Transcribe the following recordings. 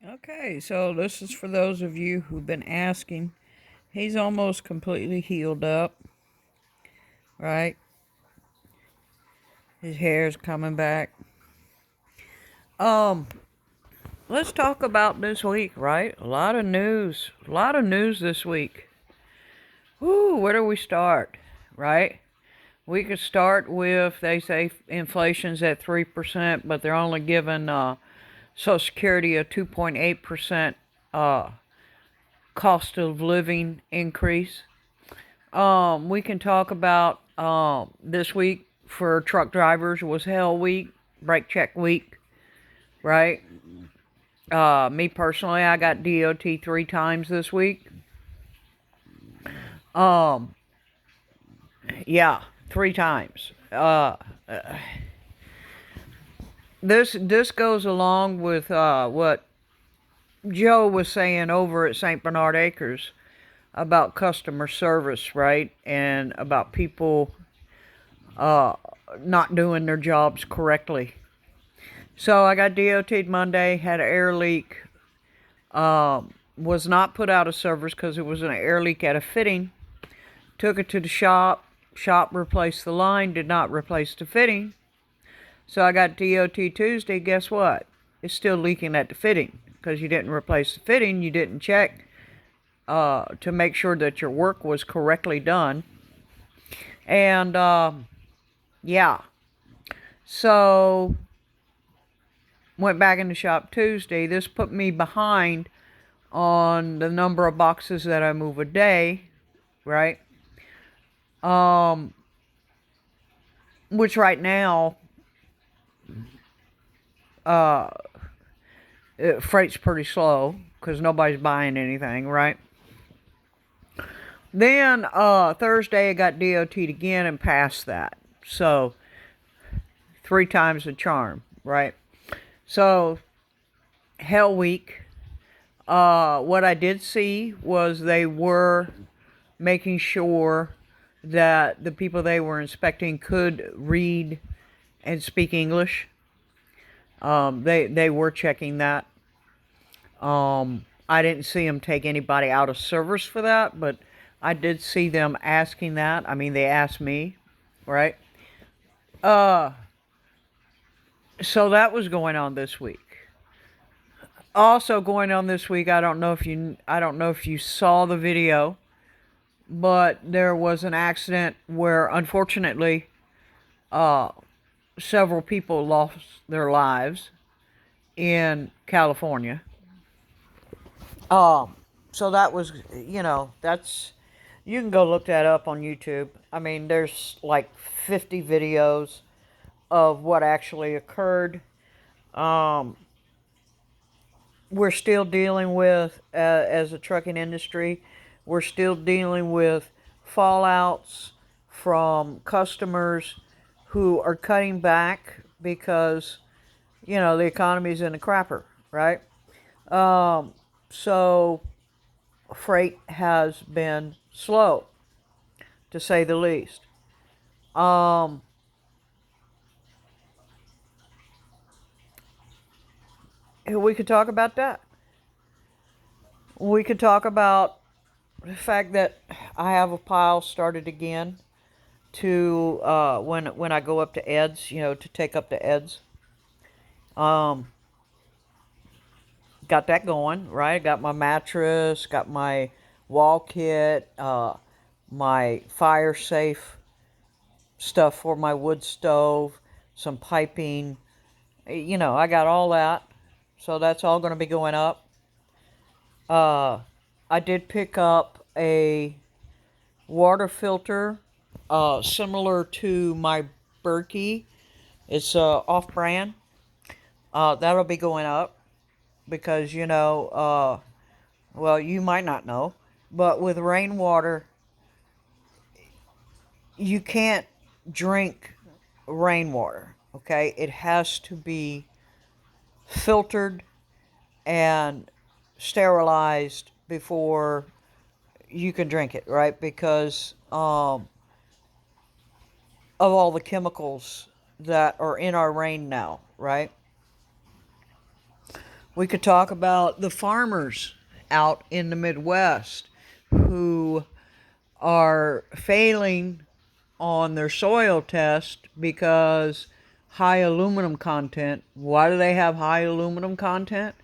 Okay, so this is for those of you who've been asking. He's almost completely healed up, right? His hair's coming back. Um, let's talk about this week, right? A lot of news. A lot of news this week. Whoo, where do we start, right? We could start with, they say inflation's at 3%, but they're only giving Social Security a 2.8% cost of living increase. We can talk about this week for truck drivers was hell week, brake check week, right? Me personally, I got DOT 3 times this week. Um, yeah, 3 times. This goes along with what Joe was saying over at St. Bernard Acres about customer service, right? And about people not doing their jobs correctly. So I got DOT'd Monday, had an air leak, was not put out of service because it was an air leak at a fitting. Took it to the shop. Shop replaced the line, did not replace the fitting. So I got DOT Tuesday. Guess what? It's still leaking at the fitting because you didn't replace the fitting. You didn't check to make sure that your work was correctly done. And yeah, so went back in the shop Tuesday. This put me behind on the number of boxes that I move a day, right? Which right now, freight's pretty slow because nobody's buying anything, right? Then Thursday I got DOT'd again and passed that. So 3 times the charm, right? So hell week. What I did see was they were making sure that the people they were inspecting could read and speak English. They were checking that. I didn't see them take anybody out of service for that, but I did see them asking that. I mean, they asked me, right? So that was going on this week. Also going on this week, I don't know if you saw the video, but there was an accident where unfortunately several people lost their lives in California. So that was, that's, you can go look that up on YouTube. I mean, there's like 50 videos of what actually occurred. We're still dealing with, as a trucking industry, we're still dealing with fallouts from customers who are cutting back because, the economy's in the crapper, right? So freight has been slow, to say the least. We could talk about that. We could talk about the fact that I have a pile started again to when I go up to Ed's, to take up to Ed's. Got that going, right? Got my mattress, got my wall kit, my fire safe stuff for my wood stove, some piping. I got all that. So that's all going to be going up. I did pick up a water filter similar to my Berkey. It's off-brand. That'll be going up because, well, you might not know, but with rainwater, you can't drink rainwater, okay? It has to be filtered and sterilized before you can drink it, right? Because of all the chemicals that are in our rain now, right? We could talk about the farmers out in the Midwest who are failing on their soil test because high aluminum content. Why do they have high aluminum content?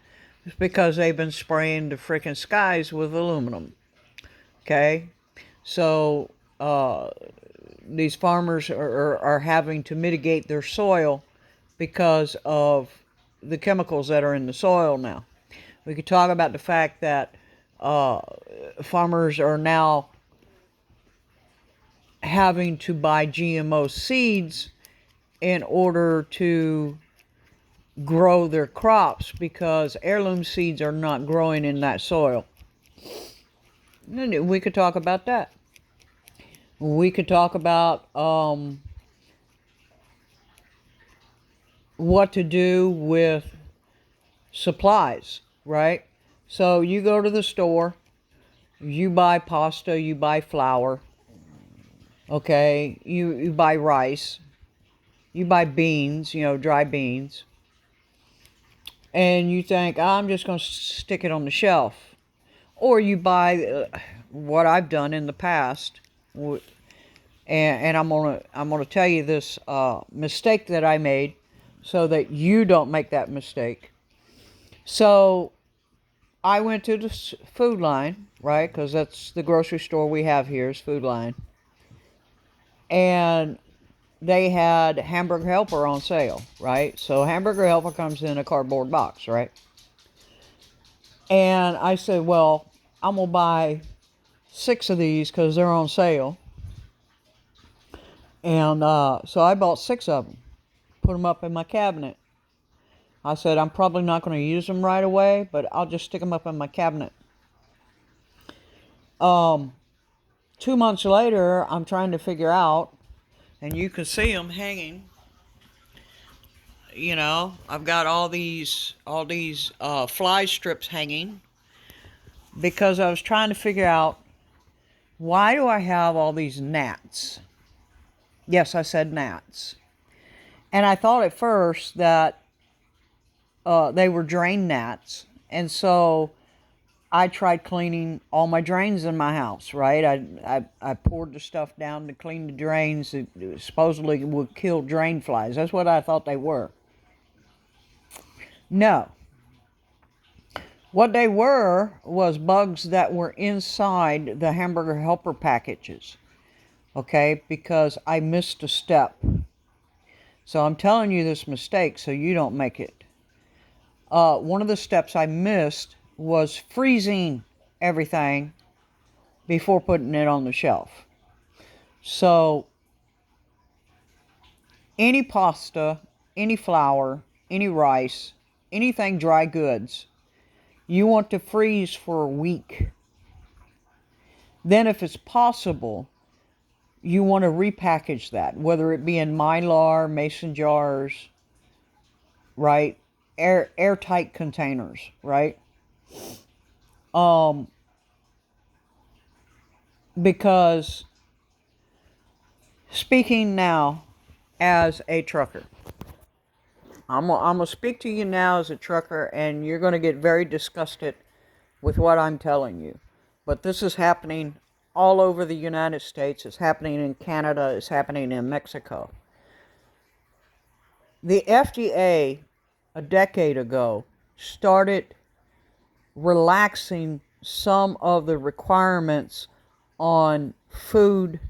It's because they've been spraying the freaking skies with aluminum. Okay? So, these farmers are having to mitigate their soil because of the chemicals that are in the soil now. We could talk about the fact that farmers are now having to buy GMO seeds in order to grow their crops because heirloom seeds are not growing in that soil. We could talk about that. We could talk about what to do with supplies, right? So you go to the store, you buy pasta, you buy flour, okay? You buy rice, you buy beans, dry beans, and you think, I'm just going to stick it on the shelf. Or you buy what I've done in the past, and I'm gonna tell you this mistake that I made, so that you don't make that mistake. So I went to the Food Line, right? Because that's the grocery store we have here is Food Line, and they had Hamburger Helper on sale, right? So Hamburger Helper comes in a cardboard box, right? And I said, well, I'm gonna buy 6 of these because they're on sale. And so I bought 6 of them, put them up in my cabinet. I said, I'm probably not going to use them right away, but I'll just stick them up in my cabinet. 2 months later, I'm trying to figure out, and you can see them hanging. I've got all these fly strips hanging because I was trying to figure out, why do I have all these gnats? Yes, I said gnats. And I thought at first that they were drain gnats. And so I tried cleaning all my drains in my house, right? I poured the stuff down to clean the drains. It supposedly would kill drain flies. That's what I thought they were. No. What they were was bugs that were inside the Hamburger Helper packages. Okay? Because I missed a step. So I'm telling you this mistake so you don't make it. One of the steps I missed was freezing everything before putting it on the shelf. So any pasta, any flour, any rice, anything dry goods, you want to freeze for a week. Then if it's possible, you want to repackage that, whether it be in Mylar, mason jars, right? Airtight containers, right? Because speaking now as a trucker, I'm gonna speak to you now as a trucker, and you're gonna get very disgusted with what I'm telling you. But this is happening all over the United States. It's happening in Canada. It's happening in Mexico. The FDA, a decade ago, started relaxing some of the requirements on food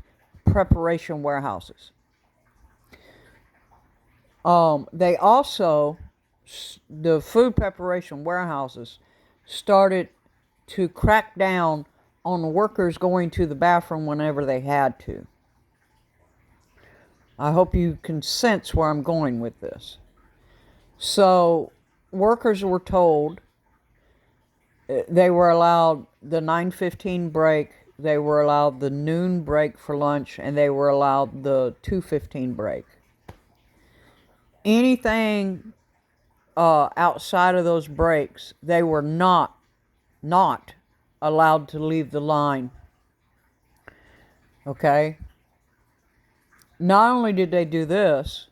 preparation warehouses. They also, the food preparation warehouses started to crack down on workers going to the bathroom whenever they had to. I hope you can sense where I'm going with this. So workers were told they were allowed the 9:15 break, they were allowed the noon break for lunch, and they were allowed the 2:15 break. Anything outside of those breaks, they were not allowed to leave the line. Okay? Not only did they do this,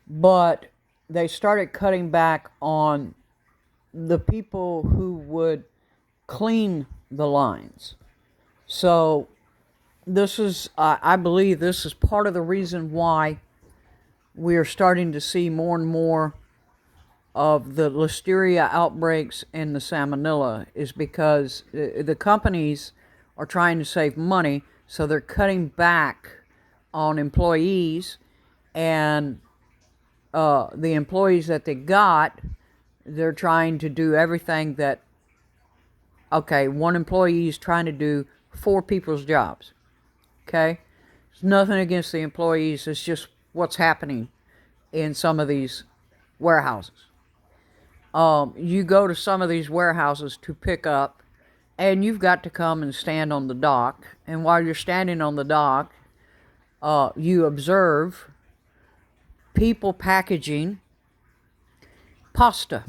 but they started cutting back on the people who would clean the lines. So this is, I believe this is part of the reason why we are starting to see more and more of the listeria outbreaks and the salmonella, is because the companies are trying to save money, so they're cutting back on employees, and the employees that they got, they're trying to do everything that, okay, one employee is trying to do 4 people's jobs. Okay? It's nothing against the employees, it's just what's happening in some of these warehouses. You go to some of these warehouses to pick up, and you've got to come and stand on the dock. And while you're standing on the dock, you observe people packaging pasta.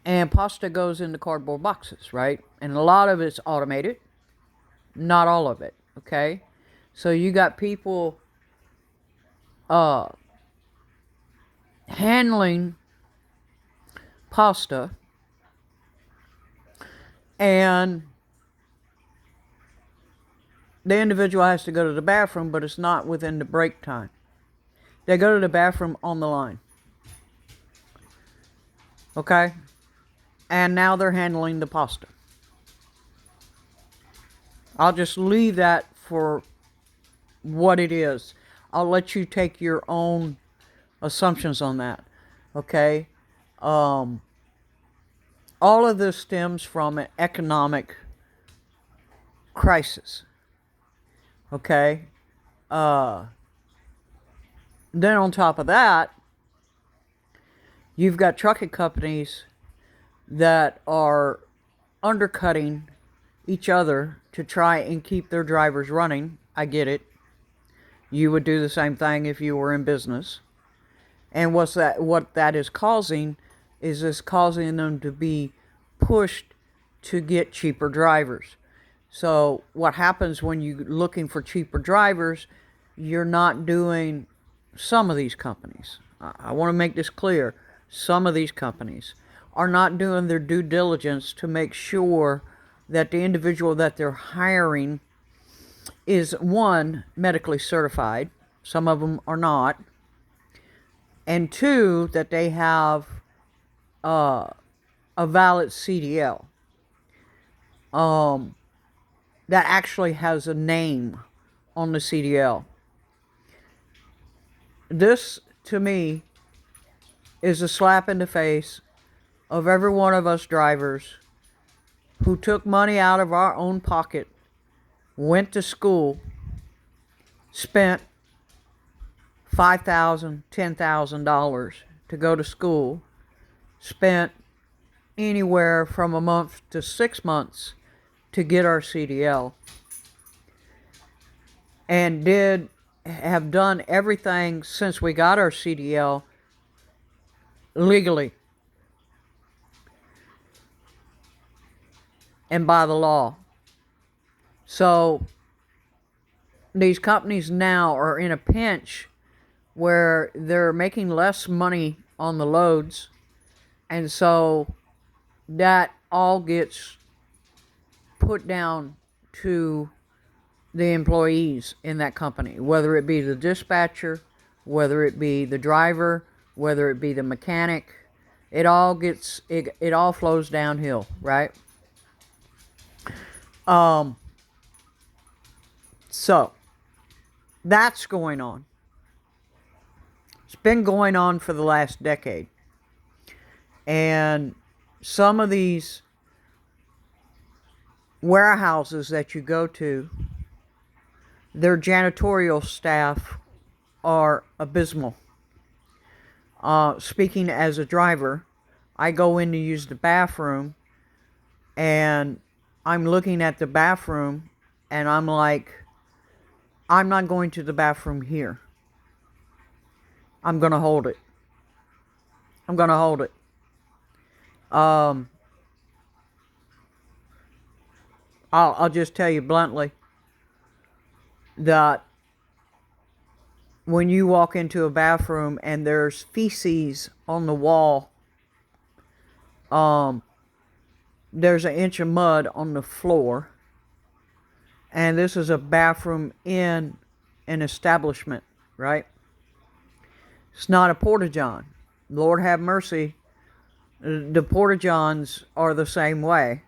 And pasta goes into cardboard boxes, right? And a lot of it's automated, not all of it, okay? So you got people handling pasta, and the individual has to go to the bathroom, but it's not within the break time. They go to the bathroom on the line. Okay? And now they're handling the pasta. I'll just leave that for what it is. I'll let you take your own assumptions on that. Okay? All of this stems from an economic crisis. Okay? Then on top of that, you've got trucking companies that are undercutting each other to try and keep their drivers running. I get it. You would do the same thing if you were in business. And what that is causing is it's causing them to be pushed to get cheaper drivers. So what happens when you're looking for cheaper drivers, you're not doing some of these companies. I want to make this clear. Some of these companies are not doing their due diligence to make sure that the individual that they're hiring is, one, medically certified. Some of them are not. And 2, that they have a valid CDL that actually has a name on the CDL. This, to me, is a slap in the face of every one of us drivers who took money out of our own pocket, went to school, spent $5,000, $10,000 to go to school, spent anywhere from a month to 6 months to get our CDL, and have done everything since we got our CDL legally and by the law. So these companies now are in a pinch where they're making less money on the loads, and so that all gets put down to the employees in that company, whether it be the dispatcher, whether it be the driver, whether it be the mechanic. It all flows downhill, right? So that's going on. It's been going on for the last decade. And some of these warehouses that you go to, their janitorial staff are abysmal. Speaking as a driver, I go in to use the bathroom, and I'm looking at the bathroom, and I'm like, I'm not going to the bathroom here. I'm going to hold it. I'm going to hold it. I'll just tell you bluntly that when you walk into a bathroom and there's feces on the wall, there's an inch of mud on the floor, and this is a bathroom in an establishment, right? It's not a porta-john. Lord have mercy. The porta-johns are the same way,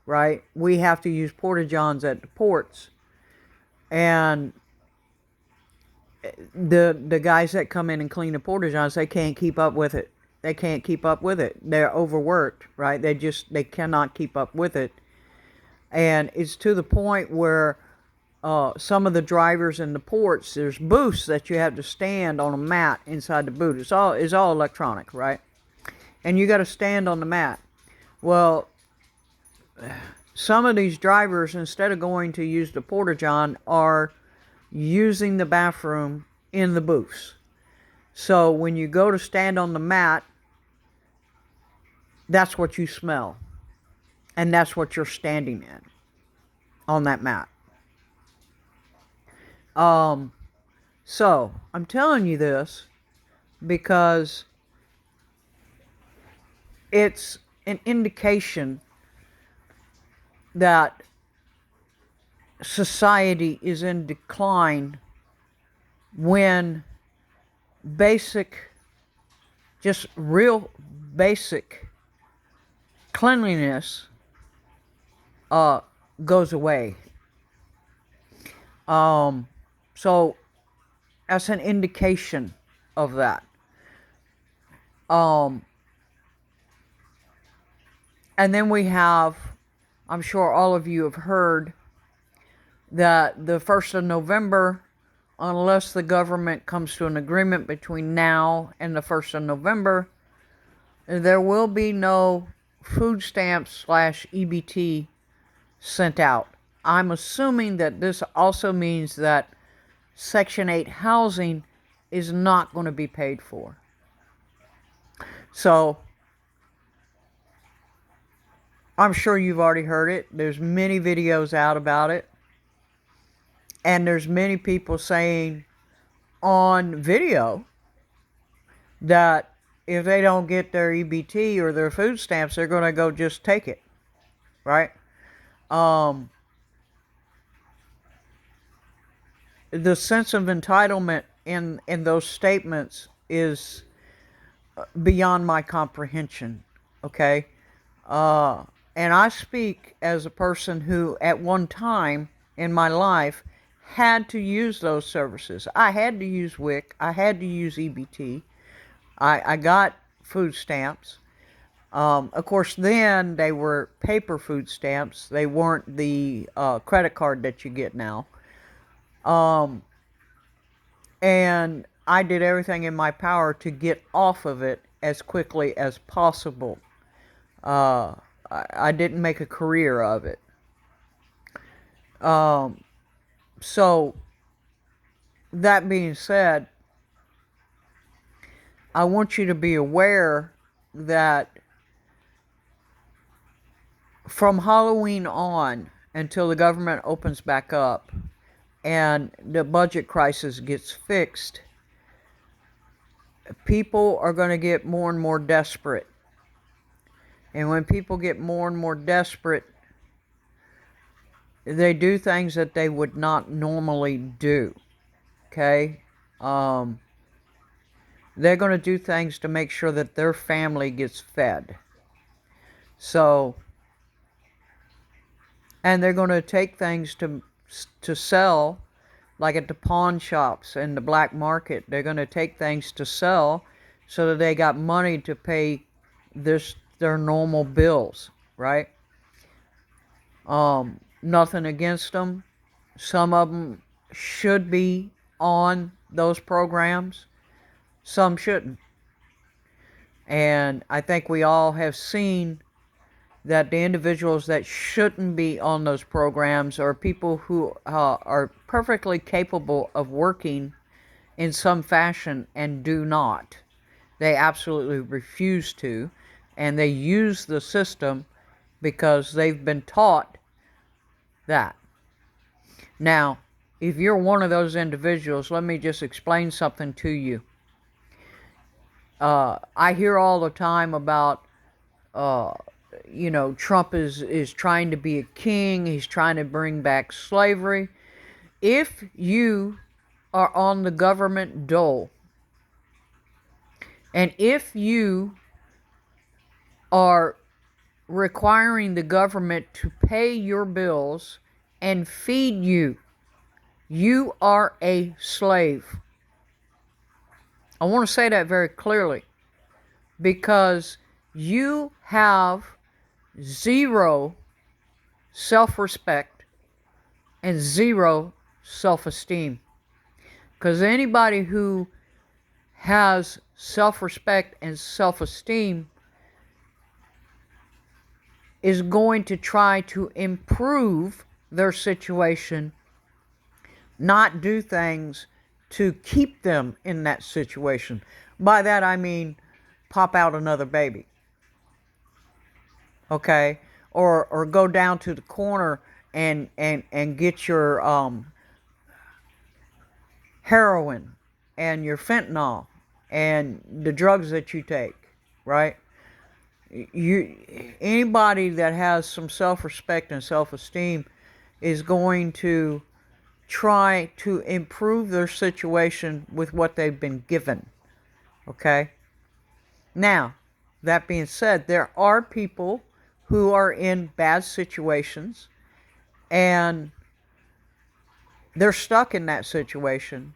right? We have to use porta-johns at the ports, and the guys that come in and clean the porta-johns, they can't keep up with it. They can't keep up with it. They're overworked, right? They cannot keep up with it. And it's to the point where some of the drivers in the ports, there's booths that you have to stand on a mat inside the booth. It's all electronic, right? And you got to stand on the mat. Well, some of these drivers, instead of going to use the porta-john, are using the bathroom in the booths. So when you go to stand on the mat, that's what you smell. And that's what you're standing in, on that mat. So I'm telling you this because it's an indication that society is in decline when just real basic cleanliness goes away. So that's an indication of that. And then we have, I'm sure all of you have heard that the 1st of November, unless the government comes to an agreement between now and the 1st of November, there will be no food stamps / EBT sent out. I'm assuming that this also means that Section 8 housing is not going to be paid for. So, I'm sure you've already heard it. There's many videos out about it. And there's many people saying on video that if they don't get their EBT or their food stamps, they're going to go just take it. Right? The sense of entitlement in those statements is beyond my comprehension. Okay? And I speak as a person who at one time in my life had to use those services. I had to use WIC. I had to use EBT. I got food stamps. Of course, then they were paper food stamps. They weren't the credit card that you get now. And I did everything in my power to get off of it as quickly as possible. I didn't make a career of it. So, that being said, I want you to be aware that from Halloween on until the government opens back up and the budget crisis gets fixed, people are going to get more and more desperate. And when people get more and more desperate, they do things that they would not normally do. Okay? They're going to do things to make sure that their family gets fed. So, and they're going to take things to sell, like at the pawn shops and the black market. They're going to take things to sell so that they got money to pay their normal bills, right? Nothing against them. Some of them should be on those programs. Some shouldn't. And I think we all have seen that the individuals that shouldn't be on those programs are people who are perfectly capable of working in some fashion and do not. They absolutely refuse to. And they use the system because they've been taught that. Now, if you're one of those individuals, let me just explain something to you. I hear all the time about Trump is trying to be a king. He's trying to bring back slavery. If you are on the government dole, and if you are requiring the government to pay your bills and feed you, you are a slave. I want to say that very clearly, because you have zero self-respect and zero self-esteem. Because anybody who has self-respect and self-esteem is going to try to improve their situation, not do things to keep them in that situation. By that I mean pop out another baby. Okay? Or go down to the corner and get your heroin and your fentanyl and the drugs that you take, right? Anybody that has some self-respect and self-esteem is going to try to improve their situation with what they've been given. Okay? Now, that being said, there are people who are in bad situations and they're stuck in that situation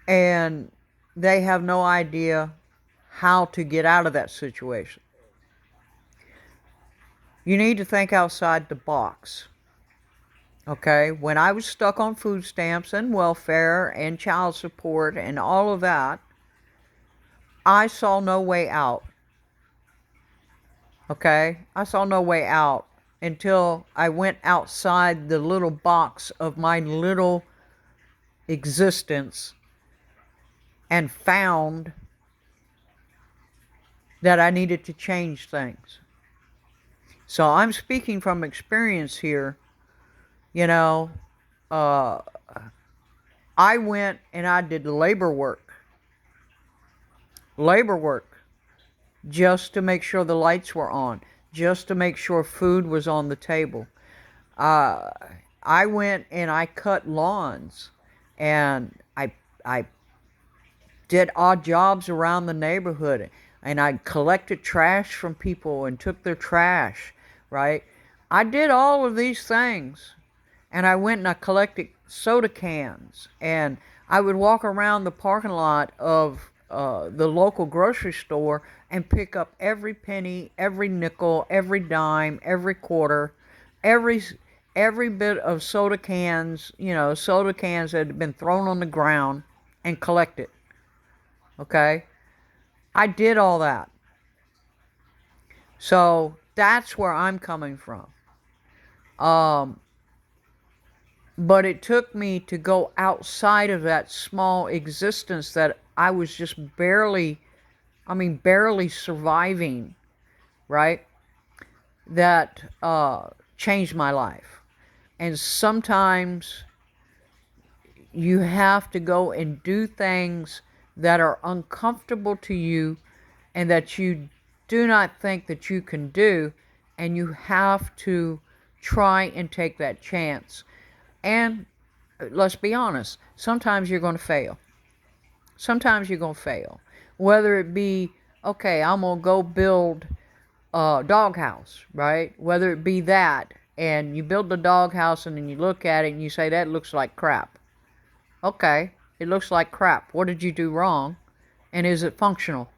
and they have no idea how to get out of that situation. You need to think outside the box. Okay? When I was stuck on food stamps and welfare and child support and all of that, I saw no way out. Okay? I saw no way out until I went outside the little box of my little existence and found that I needed to change things. So I'm speaking from experience here. You know, I went and I did labor work. Labor work. Just to make sure the lights were on. Just to make sure food was on the table. I went and I cut lawns. And I did odd jobs around the neighborhood. And I collected trash from people and took their trash, right? I did all of these things. And I went and I collected soda cans. And I would walk around the parking lot of the local grocery store and pick up every penny, every nickel, every dime, every quarter, every bit of soda cans, soda cans that had been thrown on the ground, and collect it. Okay? I did all that. So that's where I'm coming from. But it took me to go outside of that small existence that I was just barely surviving, right? That changed my life. And sometimes you have to go and do things that are uncomfortable to you and that you do not think that you can do, and you have to try and take that chance. And let's be honest, sometimes you're going to fail. Sometimes you're going to fail. Whether it be, okay, I'm going to go build a doghouse, right? Whether it be that, and you build the doghouse and then you look at it and you say, that looks like crap. Okay, it looks like crap. What did you do wrong? And is it functional?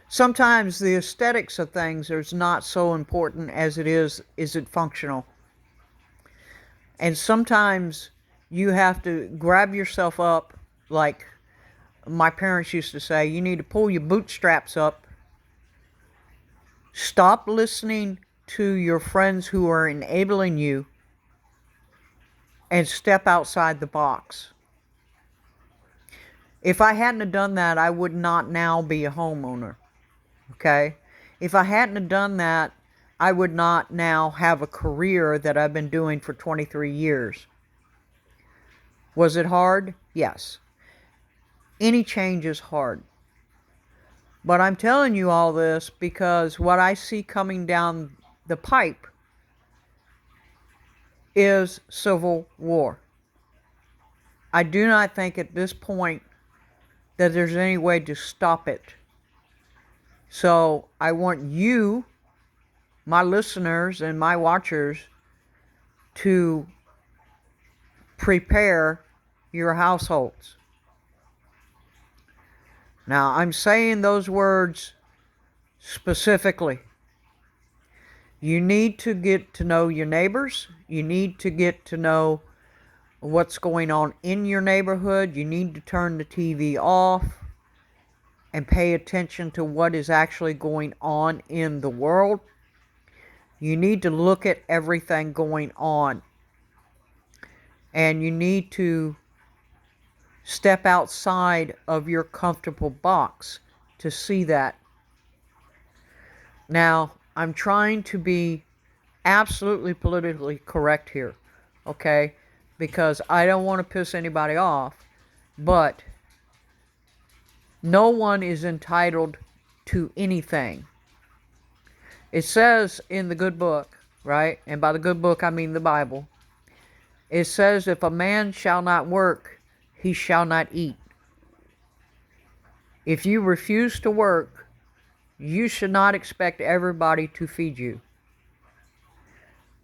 Sometimes the aesthetics of things is not so important as it is it functional? And sometimes you have to grab yourself up, like my parents used to say, you need to pull your bootstraps up. Stop listening to your friends who are enabling you and step outside the box. If I hadn't have done that, I would not now be a homeowner. Okay? If I hadn't have done that, I would not now have a career that I've been doing for 23 years. Was it hard? Yes. Any change is hard. But I'm telling you all this because what I see coming down the pipe is civil war. I do not think at this point that there's any way to stop it. So I want you, my listeners and my watchers, to prepare your households. Now, I'm saying those words specifically. You need to get to know your neighbors. You need to get to know what's going on in your neighborhood. You need to turn the TV off and pay attention to what is actually going on in the world. You need to look at everything going on. And you need to step outside of your comfortable box to see that. Now, I'm trying to be absolutely politically correct here, okay? Because I don't want to piss anybody off, but no one is entitled to anything. It says in the good book, right? And by the good book, I mean the Bible. It says, if a man shall not work, he shall not eat. If you refuse to work, you should not expect everybody to feed you.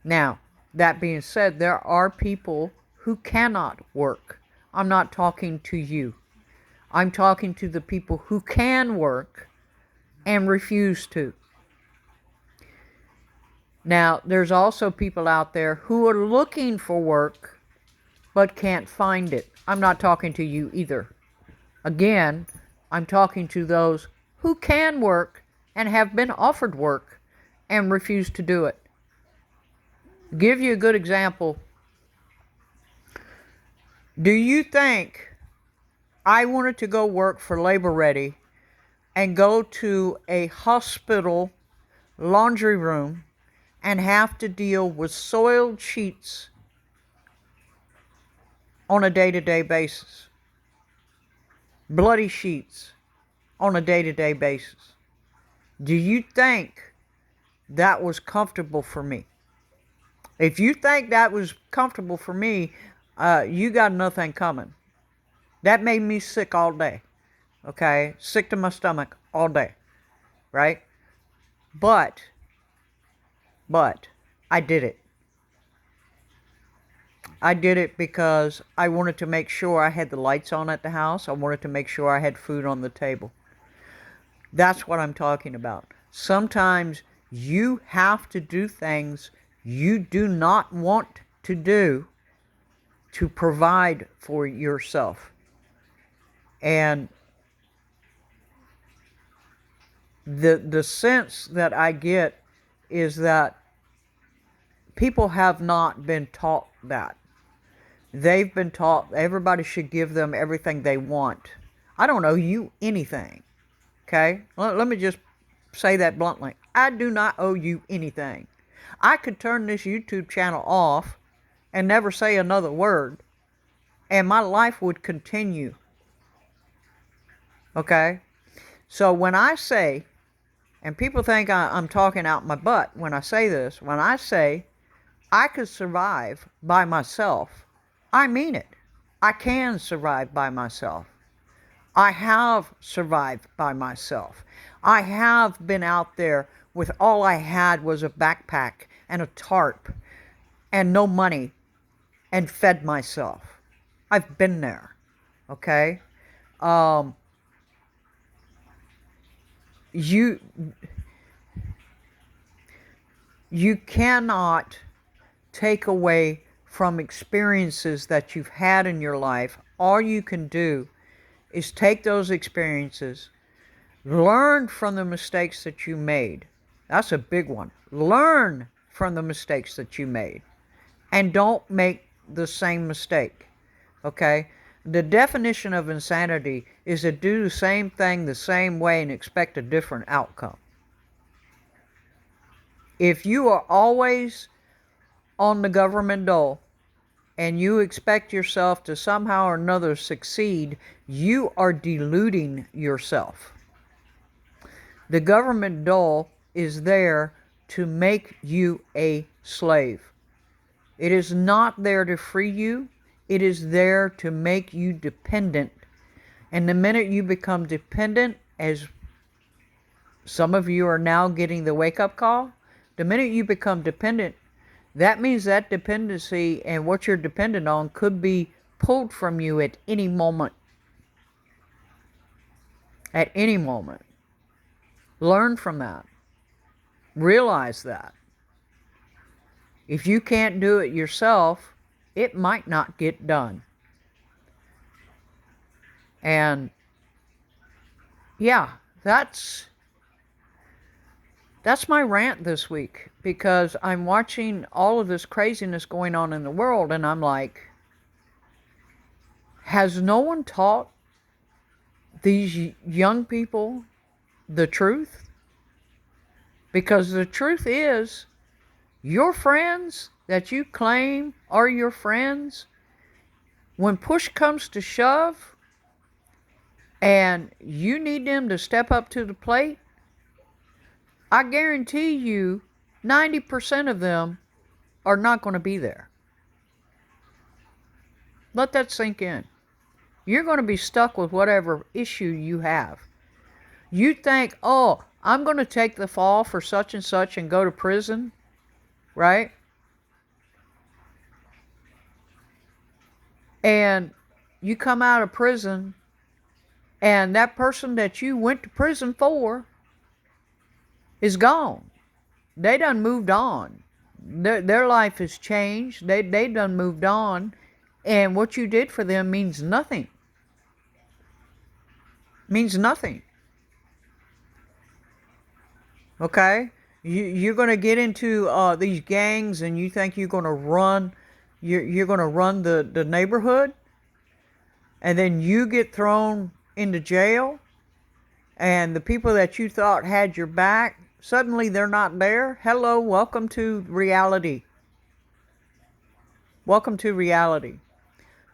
Now, that being said, there are people who cannot work. I'm not talking to you. I'm talking to the people who can work and refuse to. Now, there's also people out there who are looking for work but can't find it. I'm not talking to you either. Again, I'm talking to those who can work and have been offered work and refuse to do it. Give you a good example. Do you think I wanted to go work for Labor Ready and go to a hospital laundry room and have to deal with soiled sheets on a day-to-day basis? Bloody sheets on a day-to-day basis. Do you think that was comfortable for me? If you think that was comfortable for me, you got nothing coming. That made me sick all day. Okay? Sick to my stomach all day. Right? But I did it. I did it because I wanted to make sure I had the lights on at the house. I wanted to make sure I had food on the table. That's what I'm talking about. Sometimes you have to do things you do not want to do to provide for yourself. And the sense that I get is that people have not been taught that. They've been taught everybody should give them everything they want. I don't owe you anything. Okay? Let me just say that bluntly. I do not owe you anything. I could turn this YouTube channel off and never say another word, and my life would continue. Okay? So when I say, and people think I'm talking out my butt when I say this, when I say I could survive by myself, I mean it. I can survive by myself. I have survived by myself. I have been out there with all I had was a backpack and a tarp and no money and fed myself. I've been there. Okay? You cannot take away from experiences that you've had in your life. All you can do is take those experiences, learn from the mistakes that you made. That's a big one. Learn from the mistakes that you made and don't make the same mistake. Okay? The definition of insanity is to do the same thing the same way and expect a different outcome. If you are always on the government dole and you expect yourself to somehow or another succeed, you are deluding yourself. The government dole is there to make you a slave. It is not there to free you. It is there to make you dependent. And the minute you become dependent, as some of you are now getting the wake-up call, the minute you become dependent, that means that dependency and what you're dependent on could be pulled from you at any moment. At any moment. Learn from that. Realize that. If you can't do it yourself, it might not get done. And yeah, that's my rant this week, because I'm watching all of this craziness going on in the world, and I'm like, has no one taught these young people the truth? Because the truth is, your friends that you claim are your friends, when push comes to shove and you need them to step up to the plate, I guarantee you 90% of them are not going to be there. Let that sink in. You're going to be stuck with whatever issue you have. You think, oh, I'm going to take the fall for such and such and go to prison, right? And you come out of prison, and that person that you went to prison for is gone. They done moved on. Their life has changed. They done moved on. And what you did for them means nothing. Means nothing. Okay? You're going to get into these gangs, and you think you're going to run, you're going to run the neighborhood, and then you get thrown into jail, and the people that you thought had your back, suddenly they're not there. Hello, welcome to reality. Welcome to reality.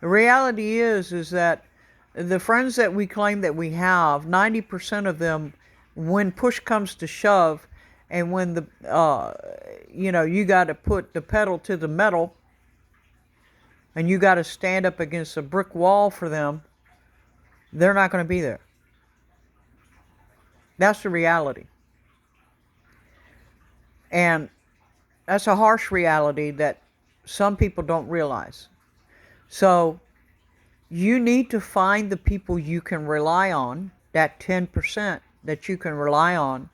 The reality is that the friends that we claim that we have, 90% of them, when push comes to shove, and when you got to put the pedal to the metal, and you got to stand up against a brick wall for them, they're not going to be there. That's the reality. And that's a harsh reality that some people don't realize. So you need to find the people you can rely on, that 10% that you can rely on,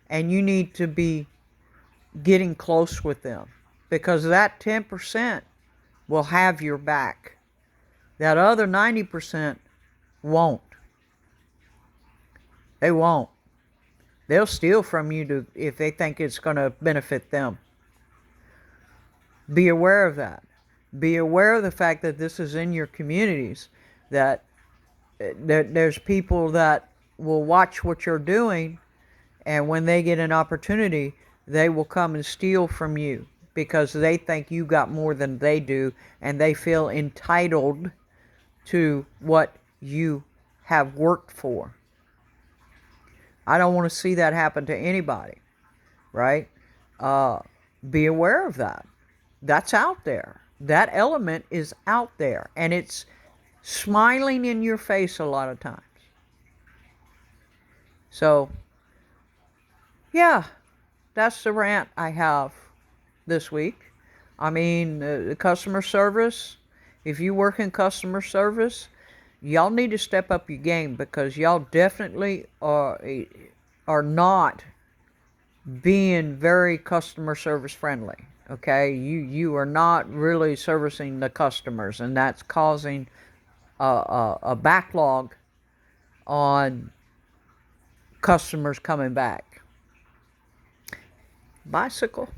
and you need to be getting close with them, because that 10% will have your back. That other 90% won't. They won't. They'll steal from you if they think it's going to benefit them. Be aware of that. Be aware of the fact that this is in your communities, that there's people that will watch what you're doing, and when they get an opportunity, they will come and steal from you because they think you got more than they do, and they feel entitled to what you have worked for. I don't want to see that happen to anybody, right? Be aware of that. That's out there. That element is out there, and it's smiling in your face a lot of times. So, yeah, that's the rant I have this week. I mean, the customer service, if you work in customer service, y'all need to step up your game, because y'all definitely are not being very customer service friendly. Okay, you are not really servicing the customers, and that's causing a backlog on customers coming back. Bicycle.